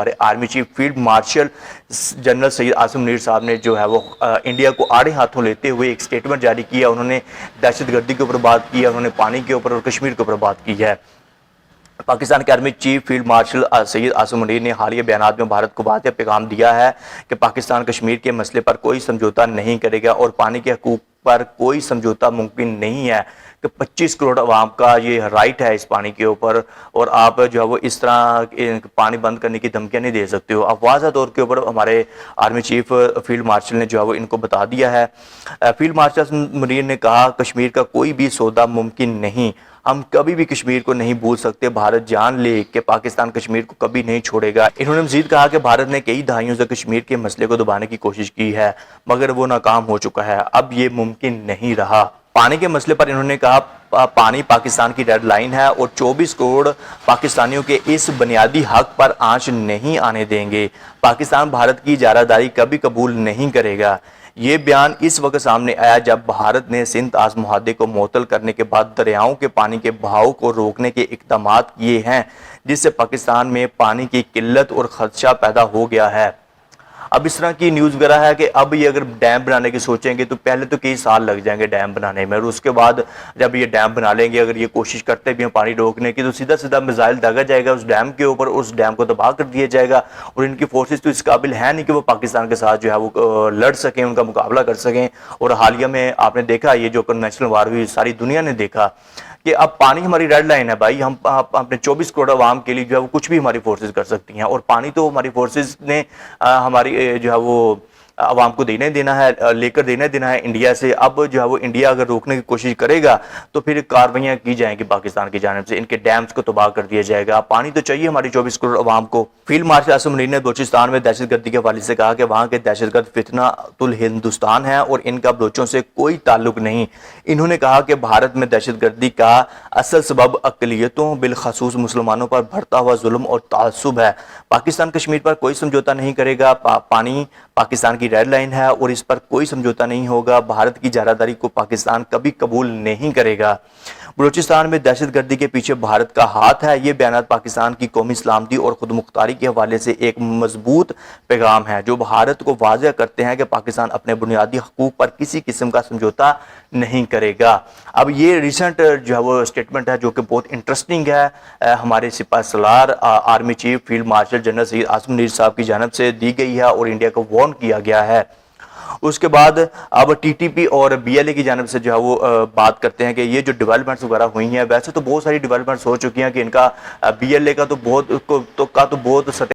हमारे army chief field marshal general Syed Asim Munir साहब ने जो है वो इंडिया को आड़े हाथों लेते हुए एक स्टेटमेंट जारी किया। उन्होंने दहशतगर्दी के ऊपर बात की है, उन्होंने पानी के ऊपर और कश्मीर के ऊपर बात की है। पाकिस्तान के army chief field marshal Syed Asim Munir ने हालिया बयानात में भारत को वाज़ेह पैगाम दिया है कि पाकिस्तान कश्मीर के मसले पर कोई समझौता नहीं करेगा और पानी के हकूक़ पर कोई समझौता मुमकिन नहीं है कि 25 करोड़ अवाम का ये राइट है इस पानी के ऊपर, और आप जो है वो इस तरह पानी बंद करने की धमकियां नहीं दे सकते हो। अब वाज़ेह तौर के ऊपर हमारे आर्मी चीफ फील्ड मार्शल ने जो है वो इनको बता दिया है। फील्ड मार्शल मुनीर ने कहा, कश्मीर का कोई भी सौदा मुमकिन नहीं, हम कभी भी कश्मीर को नहीं भूल सकते। भारत जान ले कि पाकिस्तान कश्मीर को कभी नहीं छोड़ेगा। इन्होंने मजीद कहा कि भारत ने कई दहाइयों से कश्मीर के मसले को दबाने की कोशिश की है मगर वो नाकाम हो चुका है, अब ये मुमकिन नहीं रहा। पानी के मसले पर इन्होंने कहा, पानी पाकिस्तान की रेड लाइन है और 24 करोड़ पाकिस्तानियों के इस बुनियादी हक पर आंच नहीं आने देंगे। पाकिस्तान भारत की इजारादारी कभी कबूल नहीं करेगा। ये बयान इस वक्त सामने आया जब भारत ने सिंध आस मुहादे को मुअत्तल करने के बाद दरियाओं के पानी के बहाव को रोकने के इक़दाम किए हैं, जिससे पाकिस्तान में पानी की किल्लत और खदशा पैदा हो गया है। अब इस तरह की न्यूज़ वगैरह है कि अब ये अगर डैम बनाने की सोचेंगे तो पहले तो कई साल लग जाएंगे डैम बनाने में, और उसके बाद जब ये डैम बना लेंगे, अगर ये कोशिश करते भी हैं पानी रोकने की, तो सीधा सीधा मिसाइल दागा जाएगा उस डैम के ऊपर, उस डैम को तबाह कर दिया जाएगा। और इनकी फोर्सेस तो इस काबिल है नहीं कि वो पाकिस्तान के साथ जो है वो लड़ सकें, उनका मुकाबला कर सकें। और हालिया में आपने देखा ये जो कन्वेंशनल वार हुई, सारी दुनिया ने देखा कि अब पानी हमारी रेड लाइन है भाई। हम अपने 24 करोड़ अवाम के लिए जो है वो कुछ भी हमारी फोर्सेस कर सकती हैं, और पानी तो हमारी फोर्सेस ने हमारी जो है वो अवाम को देना है, लेकर देना है इंडिया से। अब जो है वो इंडिया अगर रोकने की कोशिश करेगा तो फिर कार्रवाइयाँ की जाएंगी पाकिस्तान की जानिब से, इनके डैम्स को तबाह कर दिया जाएगा। पानी तो चाहिए हमारी 24 करोड़ अवाम को। फील्ड मार्शल आसिम मुनीर ने बलूचिस्तान में दहशतगर्दी के हवाले से कहा कि वहाँ के दहशतगर्द फितनातुल हिंदुस्तान है और इनका बलोचों से कोई ताल्लुक नहीं। इन्होंने कहा कि भारत में दहशतगर्दी का असल सबब अक़लियतों बिलखसूस मुसलमानों पर बढ़ता हुआ जुल्म और तासुब है। पाकिस्तान कश्मीर पर कोई समझौता नहीं करेगा। पानी पाकिस्तान की रेड लाइन है और इस पर कोई समझौता नहीं होगा। भारत की इजारादारी को पाकिस्तान कभी कबूल नहीं करेगा। बलूचिस्तान में दहशतगर्दी के पीछे भारत का हाथ है। ये बयान पाकिस्तान की कौमी सलामती और खुद मुख्तारी के हवाले से एक मजबूत पैगाम है जो भारत को वाज़ेह करते हैं कि पाकिस्तान अपने बुनियादी हकूक़ पर किसी किस्म का समझौता नहीं करेगा। अब ये रिसेंट जो है वो स्टेटमेंट है जो कि बहुत इंटरेस्टिंग है, हमारे सिपाही Salaar army chief field marshal general Syed Asim Munir साहब की जानिब से दी गई है और इंडिया को वार्न किया गया है। उसके बाद अब टीटीपी और बीएलए की जानिब से जो है वो बात करते हैं कि ये जो डेवलपमेंट्स वगैरह हुई हैं, वैसे तो बहुत सारी डेवलपमेंट्स हो चुकी हैं कि इनका बीएलए का तो बहुत